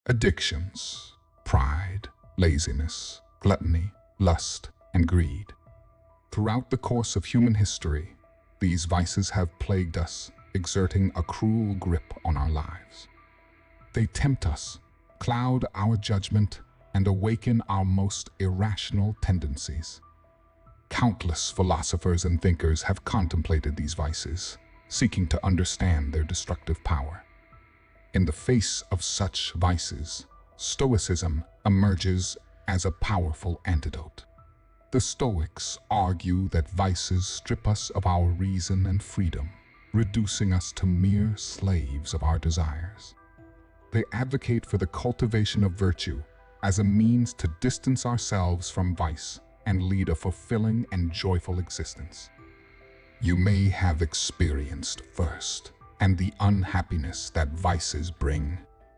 Addictions, pride, laziness, gluttony, lust, and greed. Throughout the course of human history, these vices have plagued us, exerting a cruel grip on our lives. They tempt us, cloud our judgment, and awaken our most irrational tendencies. Countless philosophers and thinkers have contemplated these vices, seeking to understand their destructive power. In the face of such vices, Stoicism emerges as a powerful antidote. The Stoics argue that vices strip us of our reason and freedom, reducing us to mere slaves of our desires. They advocate for the cultivation of virtue as a means to distance ourselves from vice and lead a fulfilling and joyful existence. You may have experienced thirst and the unhappiness that vices bring.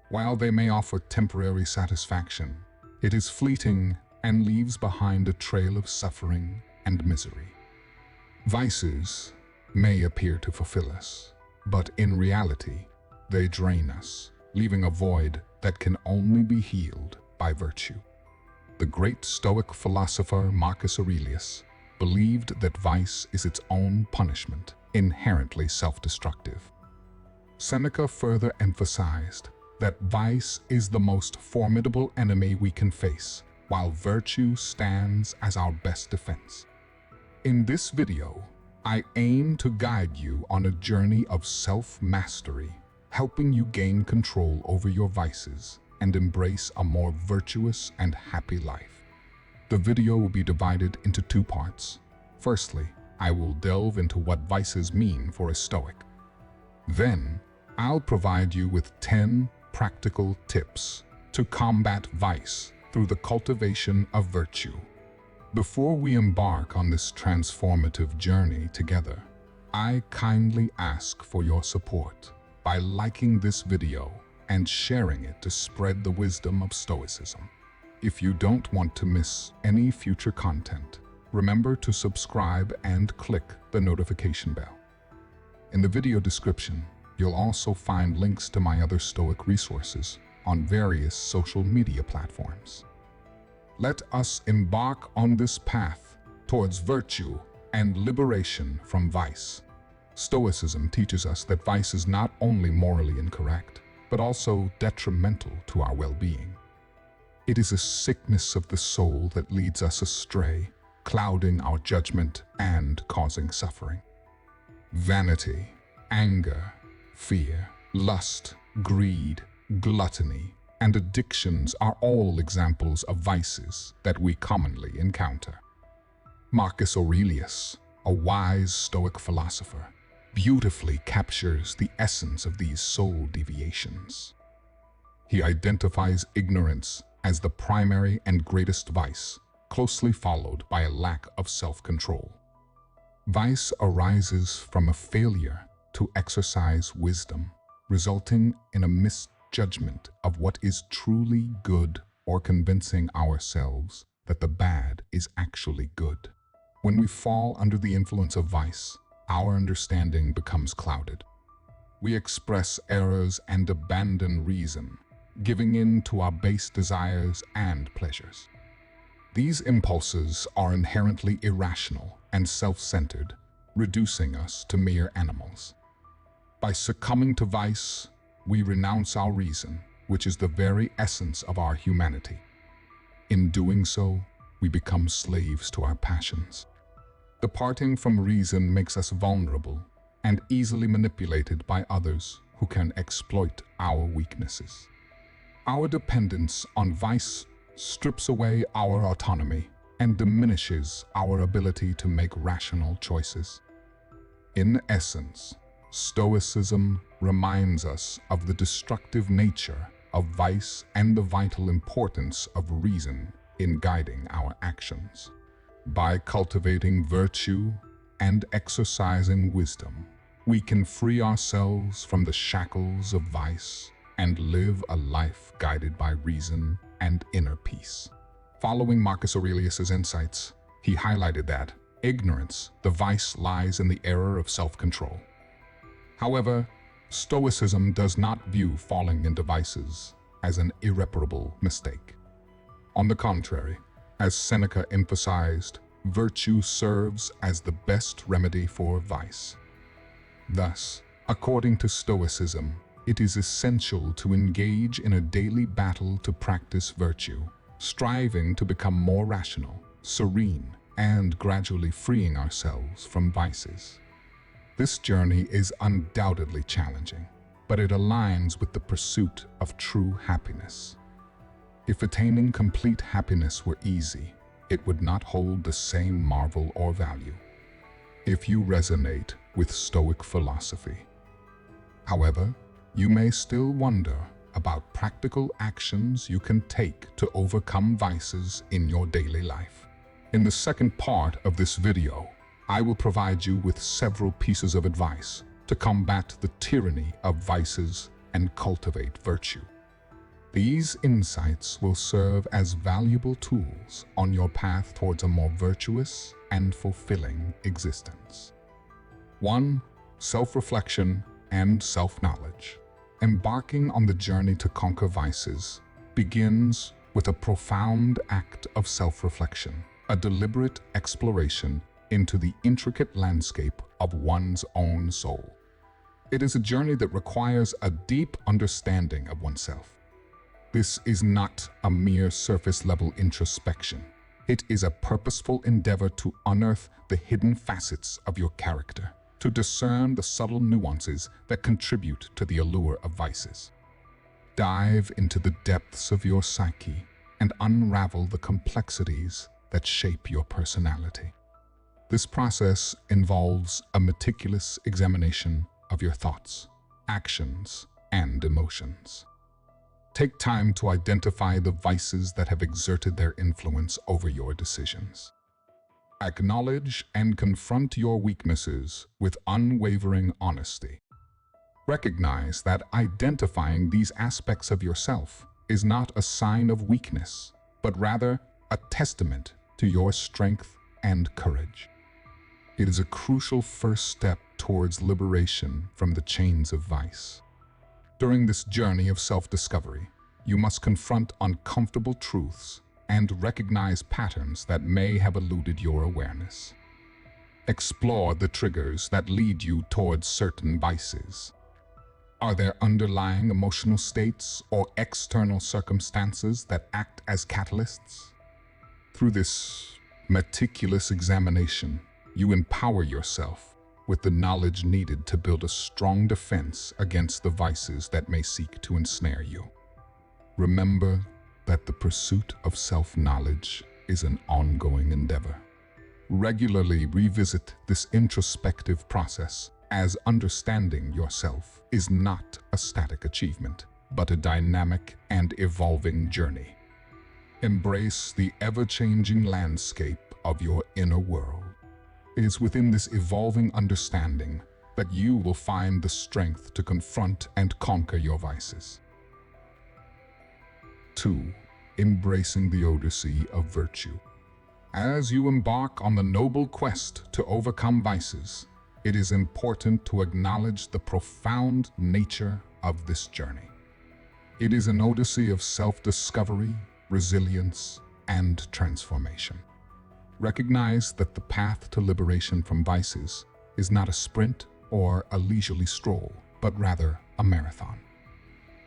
While they may offer temporary satisfaction, it is fleeting and leaves behind a trail of suffering and misery. Vices may appear to fulfill us, but in reality, they drain us, leaving a void that can only be healed by virtue. The great Stoic philosopher Marcus Aurelius believed that vice is its own punishment, inherently self-destructive. Seneca further emphasized that vice is the most formidable enemy we can face, while virtue stands as our best defense. In this video, I aim to guide you on a journey of self-mastery, helping you gain control over your vices and embrace a more virtuous and happy life. The video will be divided into two parts. Firstly, I will delve into what vices mean for a Stoic. Then, I'll provide you with 10 practical tips to combat vice through the cultivation of virtue. Before we embark on this transformative journey together, I kindly ask for your support by liking this video and sharing it to spread the wisdom of Stoicism. If you don't want to miss any future content, remember to subscribe and click the notification bell. In the video description, you'll also find links to my other Stoic resources on various social media platforms. Let us embark on this path towards virtue and liberation from vice. Stoicism teaches us that vice is not only morally incorrect, but also detrimental to our well-being. It is a sickness of the soul that leads us astray, clouding our judgment and causing suffering. Vanity, anger, fear, lust, greed, gluttony, and addictions are all examples of vices that we commonly encounter. Marcus Aurelius, a wise Stoic philosopher, beautifully captures the essence of these soul deviations. He identifies ignorance as the primary and greatest vice, closely followed by a lack of self-control. Vice arises from a failure to exercise wisdom, resulting in a misjudgment of what is truly good or convincing ourselves that the bad is actually good. When we fall under the influence of vice, our understanding becomes clouded. We express errors and abandon reason, giving in to our base desires and pleasures. These impulses are inherently irrational and self-centered, reducing us to mere animals. By succumbing to vice, we renounce our reason, which is the very essence of our humanity. In doing so, we become slaves to our passions. Departing from reason makes us vulnerable and easily manipulated by others who can exploit our weaknesses. Our dependence on vice strips away our autonomy and diminishes our ability to make rational choices. In essence, Stoicism reminds us of the destructive nature of vice and the vital importance of reason in guiding our actions. By cultivating virtue and exercising wisdom, we can free ourselves from the shackles of vice and live a life guided by reason and inner peace. Following Marcus Aurelius's insights, he highlighted that ignorance, the vice, lies in the error of self-control. However, Stoicism does not view falling into vices as an irreparable mistake. On the contrary, as Seneca emphasized, virtue serves as the best remedy for vice. Thus, according to Stoicism, it is essential to engage in a daily battle to practice virtue, striving to become more rational, serene, and gradually freeing ourselves from vices. This journey is undoubtedly challenging, but it aligns with the pursuit of true happiness. If attaining complete happiness were easy, it would not hold the same marvel or value. If you resonate with Stoic philosophy, however, you may still wonder about practical actions you can take to overcome vices in your daily life. In the second part of this video, I will provide you with several pieces of advice to combat the tyranny of vices and cultivate virtue. These insights will serve as valuable tools on your path towards a more virtuous and fulfilling existence. 1. Self-reflection and self-knowledge. Embarking on the journey to conquer vices begins with a profound act of self-reflection, a deliberate exploration into the intricate landscape of one's own soul. It is a journey that requires a deep understanding of oneself. This is not a mere surface-level introspection. It is a purposeful endeavor to unearth the hidden facets of your character, to discern the subtle nuances that contribute to the allure of vices. Dive into the depths of your psyche and unravel the complexities that shape your personality. This process involves a meticulous examination of your thoughts, actions, and emotions. Take time to identify the vices that have exerted their influence over your decisions. Acknowledge and confront your weaknesses with unwavering honesty. Recognize that identifying these aspects of yourself is not a sign of weakness, but rather a testament to your strength and courage. It is a crucial first step towards liberation from the chains of vice. During this journey of self-discovery, you must confront uncomfortable truths and recognize patterns that may have eluded your awareness. Explore the triggers that lead you towards certain vices. Are there underlying emotional states or external circumstances that act as catalysts? Through this meticulous examination, you empower yourself with the knowledge needed to build a strong defense against the vices that may seek to ensnare you. Remember that the pursuit of self-knowledge is an ongoing endeavor. Regularly revisit this introspective process, as understanding yourself is not a static achievement, but a dynamic and evolving journey. Embrace the ever-changing landscape of your inner world. It is within this evolving understanding that you will find the strength to confront and conquer your vices. 2. Embracing the Odyssey of virtue. As you embark on the noble quest to overcome vices, it is important to acknowledge the profound nature of this journey. It is an odyssey of self-discovery, resilience, and transformation. Recognize that the path to liberation from vices is not a sprint or a leisurely stroll, but rather a marathon.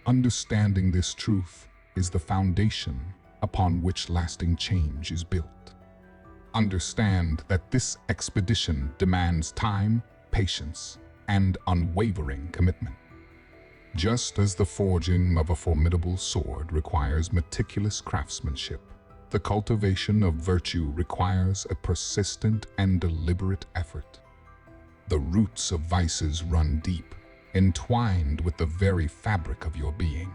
Understanding this truth is the foundation upon which lasting change is built. Understand that this expedition demands time, patience, and unwavering commitment. Just as the forging of a formidable sword requires meticulous craftsmanship, the cultivation of virtue requires a persistent and deliberate effort. The roots of vices run deep, entwined with the very fabric of your being.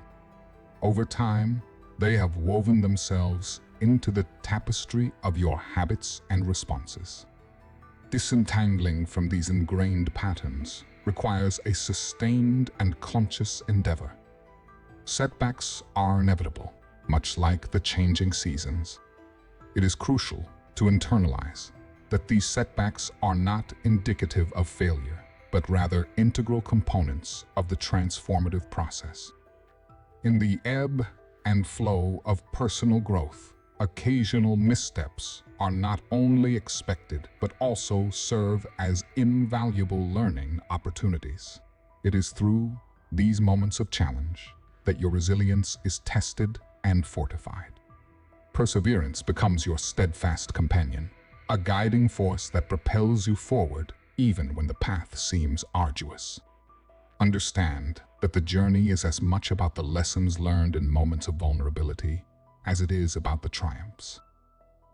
Over time, they have woven themselves into the tapestry of your habits and responses. Disentangling from these ingrained patterns requires a sustained and conscious endeavor. Setbacks are inevitable, much like the changing seasons. It is crucial to internalize that these setbacks are not indicative of failure, but rather integral components of the transformative process. In the ebb and flow of personal growth, occasional missteps are not only expected but also serve as invaluable learning opportunities. It is through these moments of challenge that your resilience is tested and fortified. Perseverance becomes your steadfast companion, a guiding force that propels you forward even when the path seems arduous. Understand that the journey is as much about the lessons learned in moments of vulnerability as it is about the triumphs.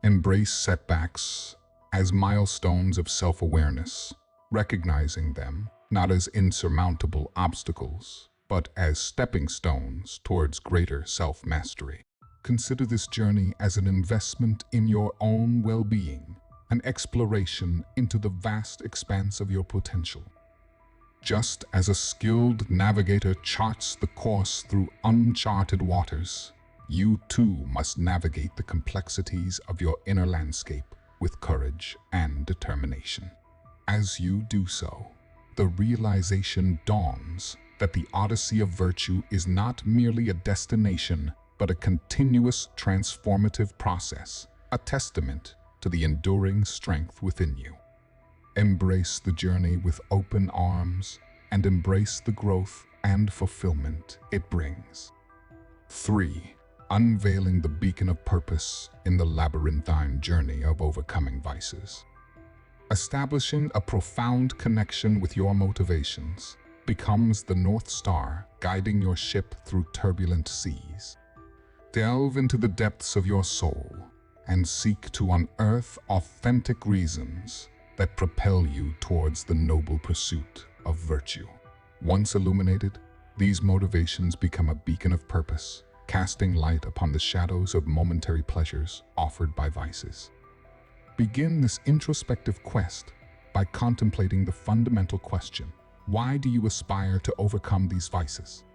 Embrace setbacks as milestones of self-awareness, recognizing them not as insurmountable obstacles, but as stepping stones towards greater self-mastery. Consider this journey as an investment in your own well-being, an exploration into the vast expanse of your potential. Just as a skilled navigator charts the course through uncharted waters, you too must navigate the complexities of your inner landscape with courage and determination. As you do so, the realization dawns that the Odyssey of virtue is not merely a destination, but a continuous transformative process, a testament to the enduring strength within you. Embrace the journey with open arms and embrace the growth and fulfillment it brings. 3. Unveiling the beacon of purpose in the labyrinthine journey of overcoming vices. Establishing a profound connection with your motivations becomes the North Star guiding your ship through turbulent seas. Delve into the depths of your soul and seek to unearth authentic reasons that propel you towards the noble pursuit of virtue. Once illuminated, these motivations become a beacon of purpose, casting light upon the shadows of momentary pleasures offered by vices. Begin this introspective quest by contemplating the fundamental question: why do you aspire to overcome these vices?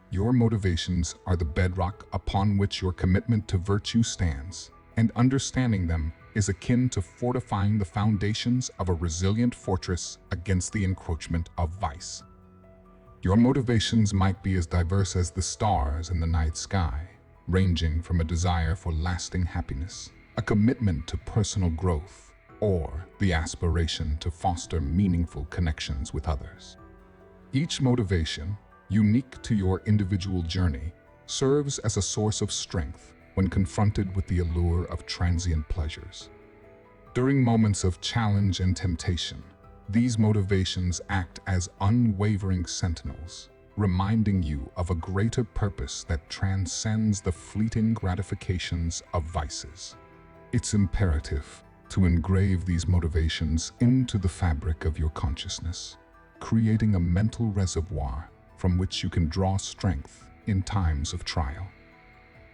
Your motivations are the bedrock upon which your commitment to virtue stands, and understanding them is akin to fortifying the foundations of a resilient fortress against the encroachment of vice. Your motivations might be as diverse as the stars in the night sky, ranging from a desire for lasting happiness, a commitment to personal growth, or the aspiration to foster meaningful connections with others. Each motivation, unique to your individual journey, serves as a source of strength when confronted with the allure of transient pleasures. During moments of challenge and temptation, these motivations act as unwavering sentinels, reminding you of a greater purpose that transcends the fleeting gratifications of vices. It's imperative to engrave these motivations into the fabric of your consciousness, creating a mental reservoir from which you can draw strength in times of trial.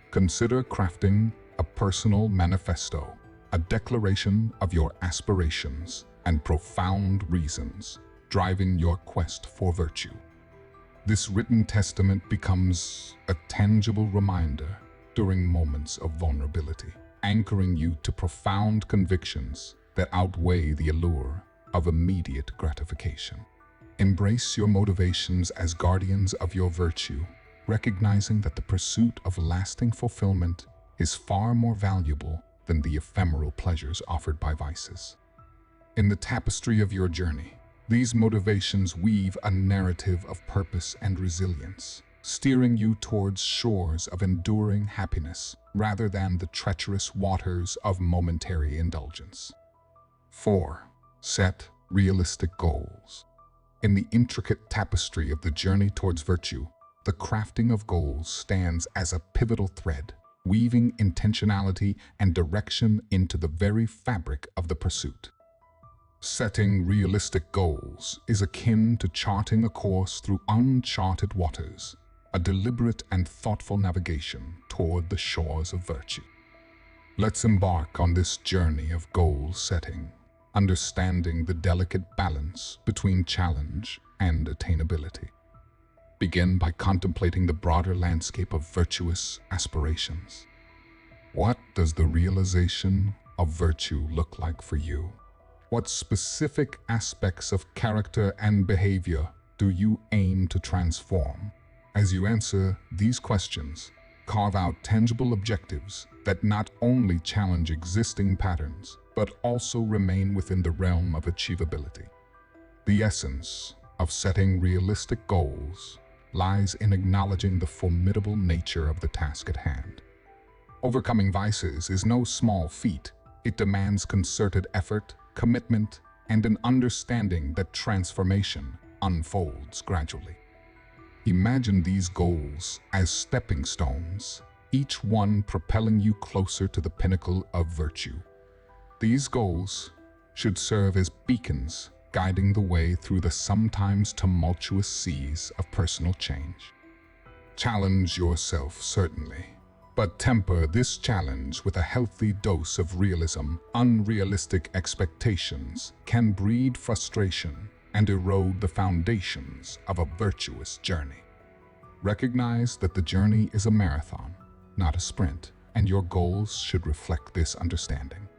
Consider crafting a personal manifesto, a declaration of your aspirations and profound reasons driving your quest for virtue. This written testament becomes a tangible reminder during moments of vulnerability, anchoring you to profound convictions that outweigh the allure of immediate gratification. Embrace your motivations as guardians of your virtue, recognizing that the pursuit of lasting fulfillment is far more valuable than the ephemeral pleasures offered by vices. In the tapestry of your journey, these motivations weave a narrative of purpose and resilience, steering you towards shores of enduring happiness rather than the treacherous waters of momentary indulgence. 4. Set realistic goals. In the intricate tapestry of the journey towards virtue, the crafting of goals stands as a pivotal thread, weaving intentionality and direction into the very fabric of the pursuit. Setting realistic goals is akin to charting a course through uncharted waters, a deliberate and thoughtful navigation toward the shores of virtue. Let's embark on this journey of goal setting, understanding the delicate balance between challenge and attainability. Begin by contemplating the broader landscape of virtuous aspirations. What does the realization of virtue look like for you? What specific aspects of character and behavior do you aim to transform? As you answer these questions, carve out tangible objectives that not only challenge existing patterns, but also remain within the realm of achievability. The essence of setting realistic goals lies in acknowledging the formidable nature of the task at hand. Overcoming vices is no small feat. It demands concerted effort, commitment, and an understanding that transformation unfolds gradually. Imagine these goals as stepping stones, each one propelling you closer to the pinnacle of virtue. These goals should serve as beacons, guiding the way through the sometimes tumultuous seas of personal change. Challenge yourself, certainly, but temper this challenge with a healthy dose of realism. Unrealistic expectations can breed frustration and erode the foundations of a virtuous journey. Recognize that the journey is a marathon, not a sprint, and your goals should reflect this understanding.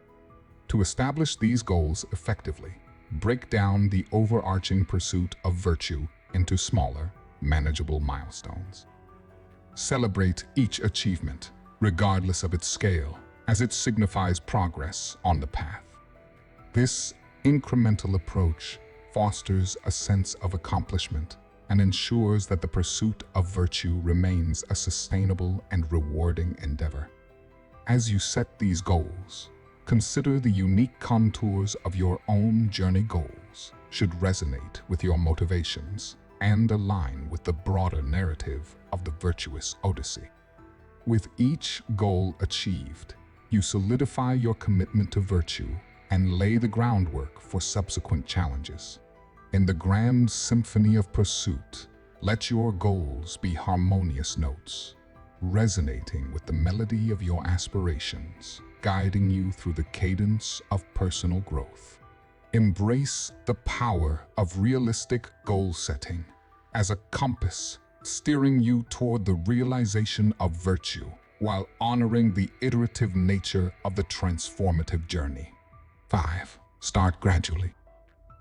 To establish these goals effectively, break down the overarching pursuit of virtue into smaller, manageable milestones. Celebrate each achievement, regardless of its scale, as it signifies progress on the path. This incremental approach fosters a sense of accomplishment and ensures that the pursuit of virtue remains a sustainable and rewarding endeavor. As you set these goals, consider the unique contours of your own journey. Goals should resonate with your motivations and align with the broader narrative of the Virtuous Odyssey. With each goal achieved, you solidify your commitment to virtue and lay the groundwork for subsequent challenges. In the grand symphony of pursuit, let your goals be harmonious notes, resonating with the melody of your aspirations, guiding you through the cadence of personal growth. Embrace the power of realistic goal setting as a compass, steering you toward the realization of virtue while honoring the iterative nature of the transformative journey. 5. Start gradually.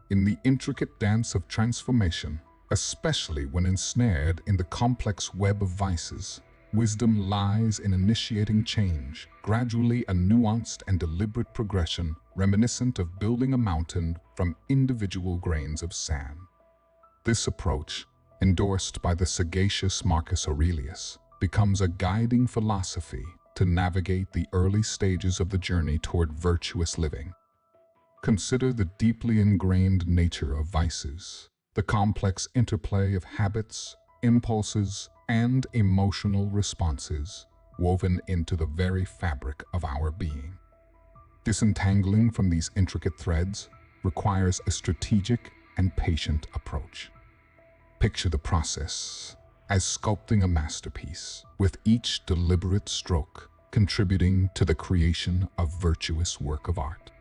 In the intricate dance of transformation, especially when ensnared in the complex web of vices, wisdom lies in initiating change, gradually, a nuanced and deliberate progression reminiscent of building a mountain from individual grains of sand. This approach, endorsed by the sagacious Marcus Aurelius, becomes a guiding philosophy to navigate the early stages of the journey toward virtuous living. Consider the deeply ingrained nature of vices, the complex interplay of habits, impulses, and emotional responses woven into the very fabric of our being. Disentangling from these intricate threads requires a strategic and patient approach. Picture the process as sculpting a masterpiece, with each deliberate stroke contributing to the creation of virtuous work of art.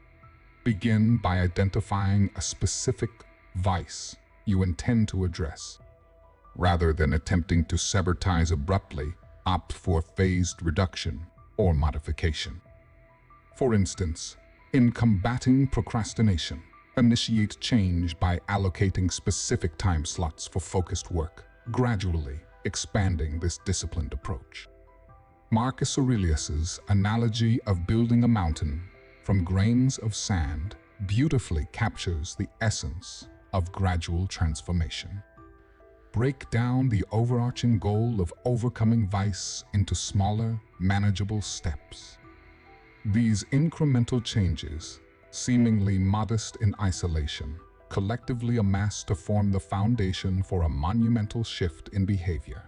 Begin by identifying a specific vice you intend to address. Rather than attempting to sever ties abruptly, opt for phased reduction or modification. For instance, in combating procrastination, initiate change by allocating specific time slots for focused work, gradually expanding this disciplined approach. Marcus Aurelius's analogy of building a mountain from grains of sand beautifully captures the essence of gradual transformation. Break down the overarching goal of overcoming vice into smaller, manageable steps. These incremental changes, seemingly modest in isolation, collectively amass to form the foundation for a monumental shift in behavior.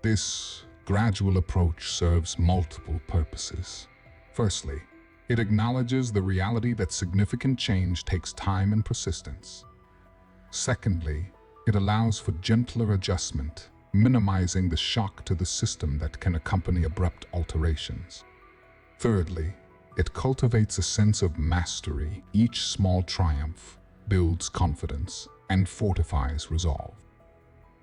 This gradual approach serves multiple purposes. Firstly, it acknowledges the reality that significant change takes time and persistence. Secondly, it allows for gentler adjustment, minimizing the shock to the system that can accompany abrupt alterations. Thirdly, it cultivates a sense of mastery. Each small triumph builds confidence and fortifies resolve.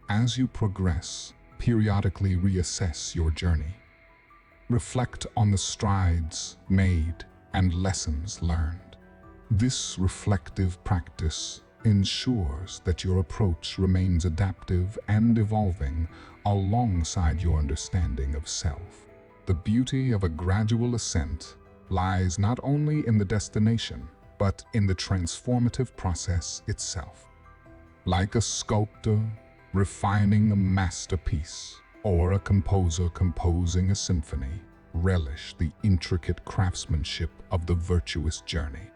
As you progress, periodically reassess your journey. Reflect on the strides made and lessons learned. This reflective practice ensures that your approach remains adaptive and evolving alongside your understanding of self. The beauty of a gradual ascent lies not only in the destination, but in the transformative process itself. Like a sculptor refining a masterpiece, or a composer composing a symphony, relish the intricate craftsmanship of the virtuous journey.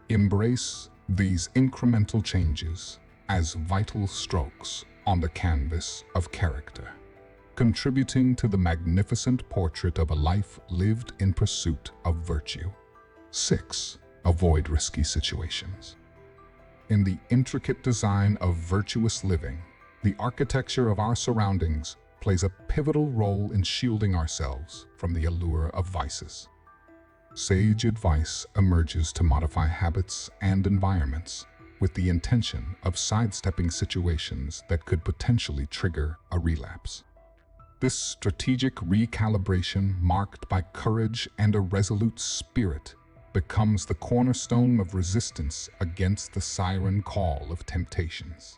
Embrace these incremental changes as vital strokes on the canvas of character, contributing to the magnificent portrait of a life lived in pursuit of virtue. 6. Avoid risky situations. In the intricate design of virtuous living, the architecture of our surroundings plays a pivotal role in shielding ourselves from the allure of vices. Sage advice emerges to modify habits and environments with the intention of sidestepping situations that could potentially trigger a relapse. This strategic recalibration, marked by courage and a resolute spirit, becomes the cornerstone of resistance against the siren call of temptations.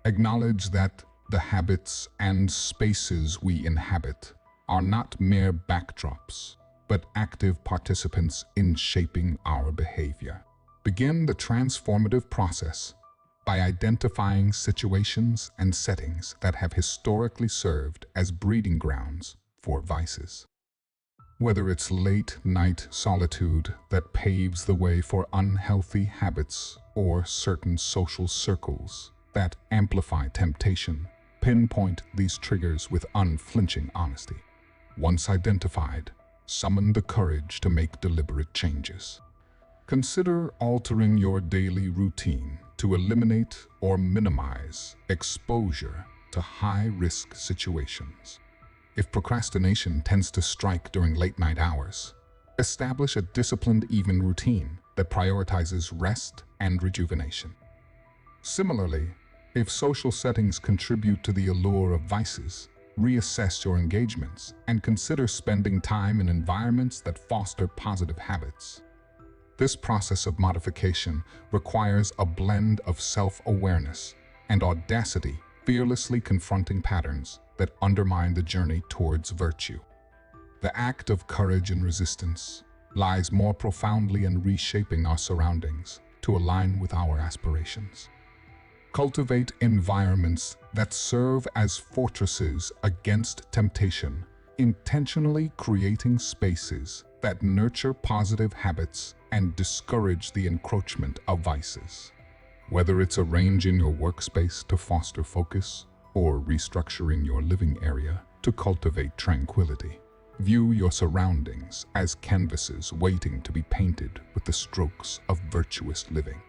Acknowledge that the habits and spaces we inhabit are not mere backdrops, but active participants in shaping our behavior. Begin the transformative process by identifying situations and settings that have historically served as breeding grounds for vices. Whether it's late-night solitude that paves the way for unhealthy habits or certain social circles that amplify temptation, pinpoint these triggers with unflinching honesty. Once identified, summon the courage to make deliberate changes. Consider altering your daily routine to eliminate or minimize exposure to high-risk situations. If procrastination tends to strike during late-night hours, establish a disciplined evening routine that prioritizes rest and rejuvenation. Similarly, if social settings contribute to the allure of vices, reassess your engagements and consider spending time in environments that foster positive habits. This process of modification requires a blend of self-awareness and audacity, fearlessly confronting patterns that undermine the journey towards virtue. The act of courage and resistance lies more profoundly in reshaping our surroundings to align with our aspirations. Cultivate environments that serve as fortresses against temptation, intentionally creating spaces that nurture positive habits and discourage the encroachment of vices. Whether it's arranging your workspace to foster focus or restructuring your living area to cultivate tranquility, view your surroundings as canvases waiting to be painted with the strokes of virtuous living.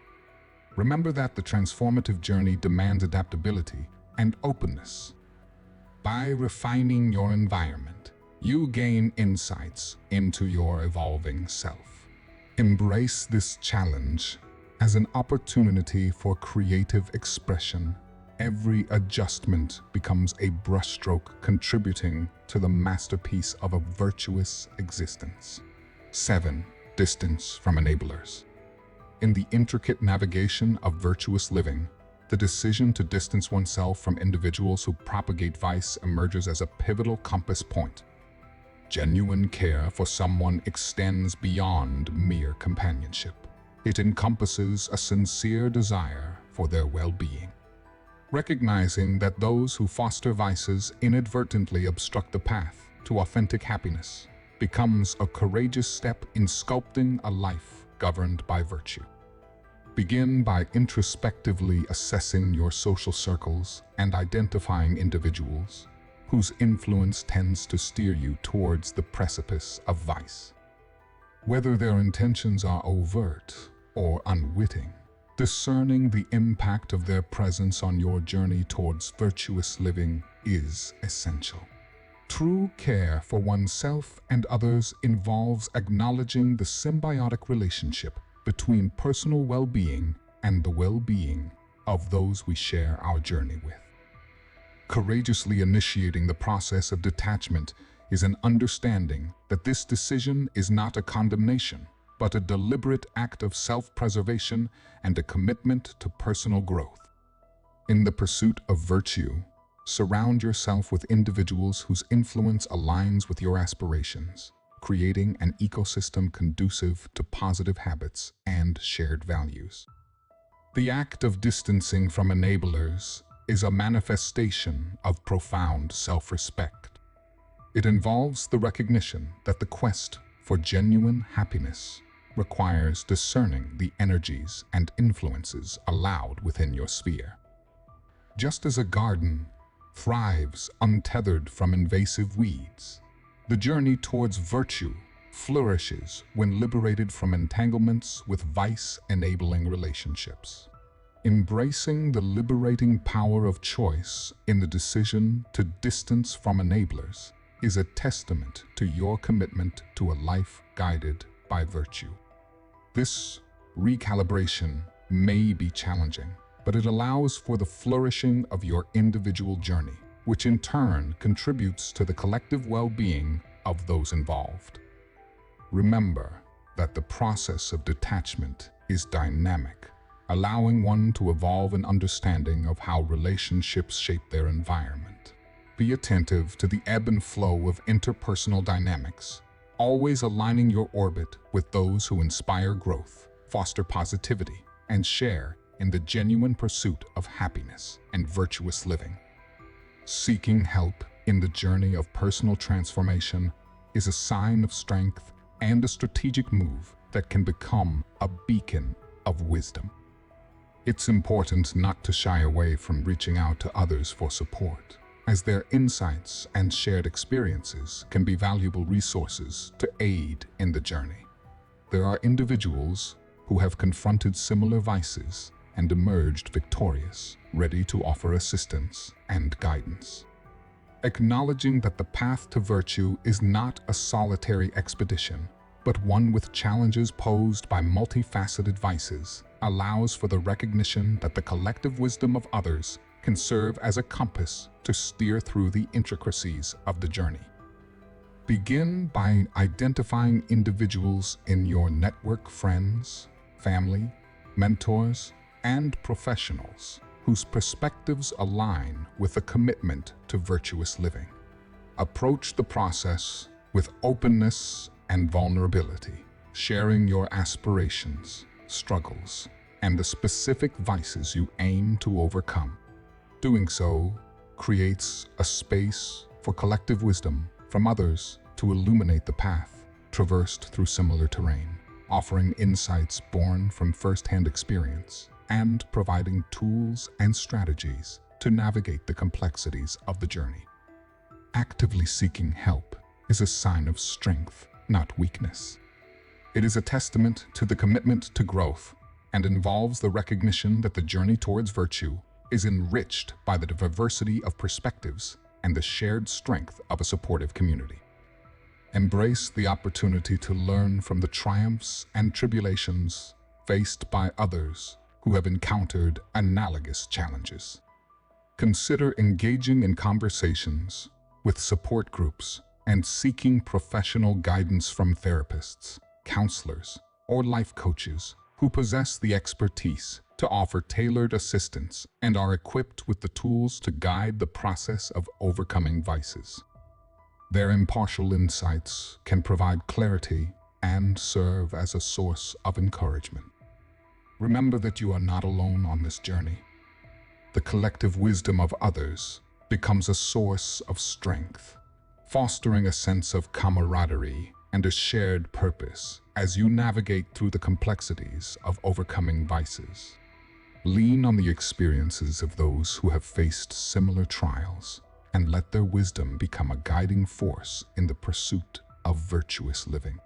Remember that the transformative journey demands adaptability and openness. By refining your environment, you gain insights into your evolving self. Embrace this challenge as an opportunity for creative expression. Every adjustment becomes a brushstroke contributing to the masterpiece of a virtuous existence. 7. Distance from enablers. In the intricate navigation of virtuous living, the decision to distance oneself from individuals who propagate vice emerges as a pivotal compass point. Genuine care for someone extends beyond mere companionship. It encompasses a sincere desire for their well-being. Recognizing that those who foster vices inadvertently obstruct the path to authentic happiness becomes a courageous step in sculpting a life governed by virtue. Begin by introspectively assessing your social circles and identifying individuals whose influence tends to steer you towards the precipice of vice. Whether their intentions are overt or unwitting, discerning the impact of their presence on your journey towards virtuous living is essential. True care for oneself and others involves acknowledging the symbiotic relationship between personal well-being and the well-being of those we share our journey with. Courageously initiating the process of detachment is an understanding that this decision is not a condemnation, but a deliberate act of self-preservation and a commitment to personal growth. In the pursuit of virtue, surround yourself with individuals whose influence aligns with your aspirations, creating an ecosystem conducive to positive habits and shared values. The act of distancing from enablers is a manifestation of profound self-respect. It involves the recognition that the quest for genuine happiness requires discerning the energies and influences allowed within your sphere. Just as a garden thrives untethered from invasive weeds, the journey towards virtue flourishes when liberated from entanglements with vice-enabling relationships. Embracing the liberating power of choice in the decision to distance from enablers is a testament to your commitment to a life guided by virtue. This recalibration may be challenging, but it allows for the flourishing of your individual journey, which in turn contributes to the collective well-being of those involved. Remember that the process of detachment is dynamic, allowing one to evolve an understanding of how relationships shape their environment. Be attentive to the ebb and flow of interpersonal dynamics, always aligning your orbit with those who inspire growth, foster positivity, and share in the genuine pursuit of happiness and virtuous living. Seeking help in the journey of personal transformation is a sign of strength and a strategic move that can become a beacon of wisdom. It's important not to shy away from reaching out to others for support, as their insights and shared experiences can be valuable resources to aid in the journey. There are individuals who have confronted similar vices and emerged victorious, ready to offer assistance and guidance. Acknowledging that the path to virtue is not a solitary expedition, but one with challenges posed by multifaceted vices, allows for the recognition that the collective wisdom of others can serve as a compass to steer through the intricacies of the journey. Begin by identifying individuals in your network, friends, family, mentors, and professionals whose perspectives align with a commitment to virtuous living. Approach the process with openness and vulnerability, sharing your aspirations, struggles, and the specific vices you aim to overcome. Doing so creates a space for collective wisdom from others to illuminate the path traversed through similar terrain, offering insights born from first-hand experience and providing tools and strategies to navigate the complexities of the journey. Actively seeking help is a sign of strength, not weakness. It is a testament to the commitment to growth and involves the recognition that the journey towards virtue is enriched by the diversity of perspectives and the shared strength of a supportive community. Embrace the opportunity to learn from the triumphs and tribulations faced by others who have encountered analogous challenges. Consider engaging in conversations with support groups and seeking professional guidance from therapists, counselors, or life coaches who possess the expertise to offer tailored assistance and are equipped with the tools to guide the process of overcoming vices. Their impartial insights can provide clarity and serve as a source of encouragement. Remember that you are not alone on this journey. The collective wisdom of others becomes a source of strength, fostering a sense of camaraderie and a shared purpose as you navigate through the complexities of overcoming vices. Lean on the experiences of those who have faced similar trials and let their wisdom become a guiding force in the pursuit of virtuous living.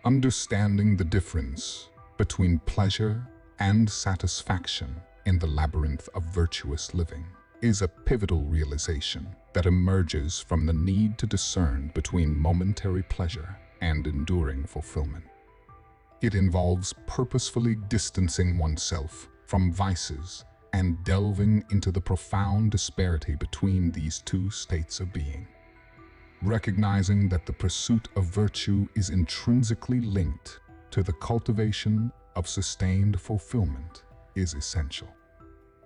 Understanding the difference between pleasure and satisfaction in the labyrinth of virtuous living is a pivotal realization that emerges from the need to discern between momentary pleasure and enduring fulfillment. It involves purposefully distancing oneself from vices and delving into the profound disparity between these two states of being. Recognizing that the pursuit of virtue is intrinsically linked to the cultivation of sustained fulfillment is essential.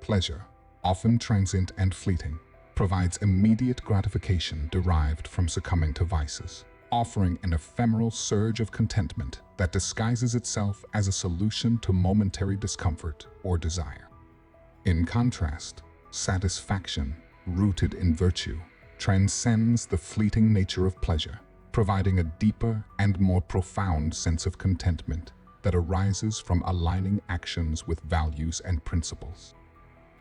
Pleasure, often transient and fleeting, provides immediate gratification derived from succumbing to vices, offering an ephemeral surge of contentment that disguises itself as a solution to momentary discomfort or desire. In contrast, satisfaction, rooted in virtue, transcends the fleeting nature of pleasure, providing a deeper and more profound sense of contentment that arises from aligning actions with values and principles.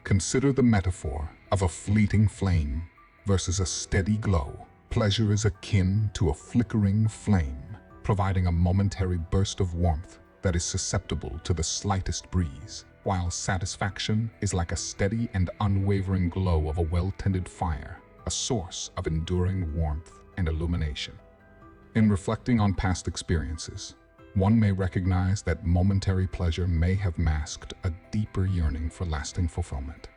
Consider the metaphor of a fleeting flame versus a steady glow. Pleasure is akin to a flickering flame, providing a momentary burst of warmth that is susceptible to the slightest breeze, while satisfaction is like a steady and unwavering glow of a well-tended fire, a source of enduring warmth and illumination. In reflecting on past experiences, one may recognize that momentary pleasure may have masked a deeper yearning for lasting fulfillment.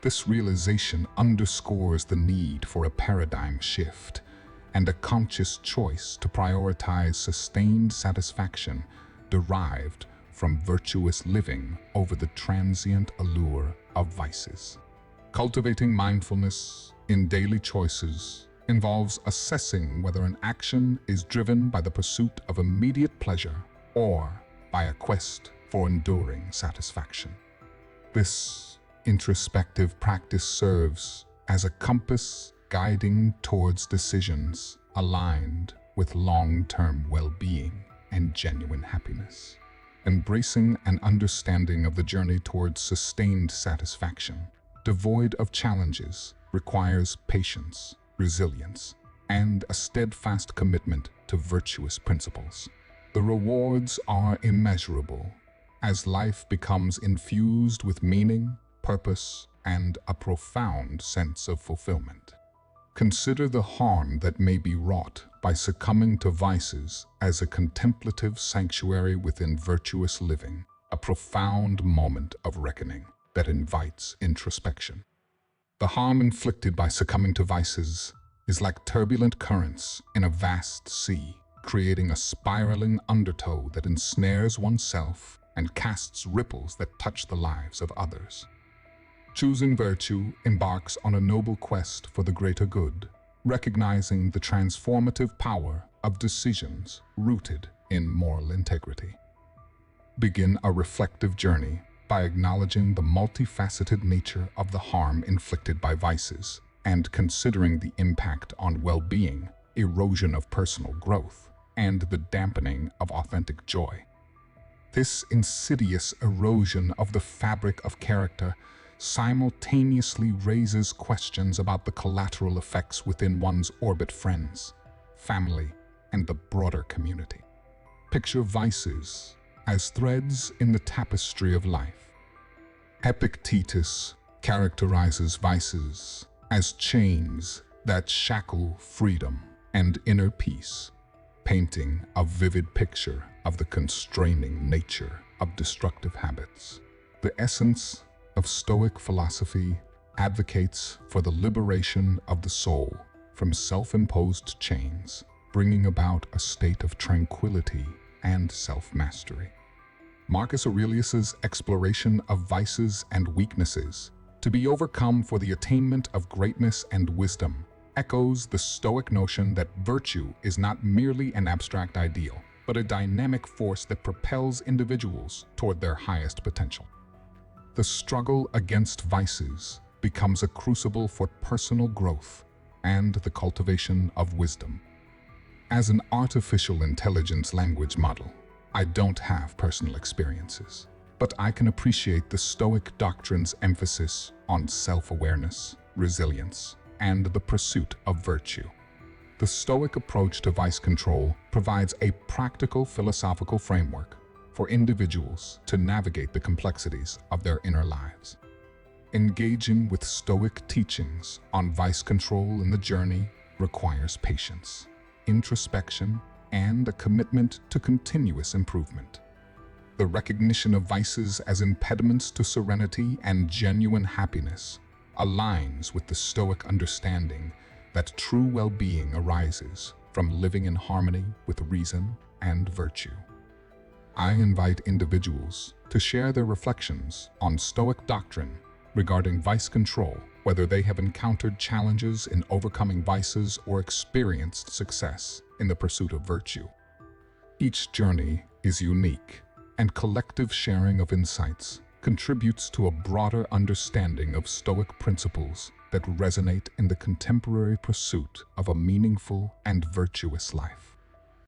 This realization underscores the need for a paradigm shift and a conscious choice to prioritize sustained satisfaction derived from virtuous living over the transient allure of vices. Cultivating mindfulness in daily choices involves assessing whether an action is driven by the pursuit of immediate pleasure or by a quest for enduring satisfaction. This introspective practice serves as a compass guiding towards decisions aligned with long-term well-being and genuine happiness. Embracing an understanding of the journey towards sustained satisfaction, devoid of challenges, requires patience, resilience, and a steadfast commitment to virtuous principles. The rewards are immeasurable as life becomes infused with meaning, purpose, and a profound sense of fulfillment. Consider the harm that may be wrought by succumbing to vices as a contemplative sanctuary within virtuous living, a profound moment of reckoning that invites introspection. The harm inflicted by succumbing to vices is like turbulent currents in a vast sea, creating a spiraling undertow that ensnares oneself and casts ripples that touch the lives of others. Choosing virtue embarks on a noble quest for the greater good, recognizing the transformative power of decisions rooted in moral integrity. Begin a reflective journey by acknowledging the multifaceted nature of the harm inflicted by vices and considering the impact on well-being, erosion of personal growth, and the dampening of authentic joy. This insidious erosion of the fabric of character simultaneously raises questions about the collateral effects within one's orbit, friends, family, and the broader community. Picture vices as threads in the tapestry of life. Epictetus characterizes vices as chains that shackle freedom and inner peace, painting a vivid picture of the constraining nature of destructive habits. The essence of Stoic philosophy advocates for the liberation of the soul from self-imposed chains, bringing about a state of tranquility and self-mastery. Marcus Aurelius's exploration of vices and weaknesses to be overcome for the attainment of greatness and wisdom echoes the Stoic notion that virtue is not merely an abstract ideal, but a dynamic force that propels individuals toward their highest potential. The struggle against vices becomes a crucible for personal growth and the cultivation of wisdom. As an artificial intelligence language model, I don't have personal experiences, but I can appreciate the Stoic doctrine's emphasis on self-awareness, resilience, and the pursuit of virtue. The Stoic approach to vice control provides a practical philosophical framework for individuals to navigate the complexities of their inner lives. Engaging with Stoic teachings on vice control in the journey requires patience, introspection, and a commitment to continuous improvement. The recognition of vices as impediments to serenity and genuine happiness aligns with the Stoic understanding that true well-being arises from living in harmony with reason and virtue. I invite individuals to share their reflections on Stoic doctrine regarding vice control, whether they have encountered challenges in overcoming vices or experienced success in the pursuit of virtue. Each journey is unique, and collective sharing of insights contributes to a broader understanding of Stoic principles that resonate in the contemporary pursuit of a meaningful and virtuous life.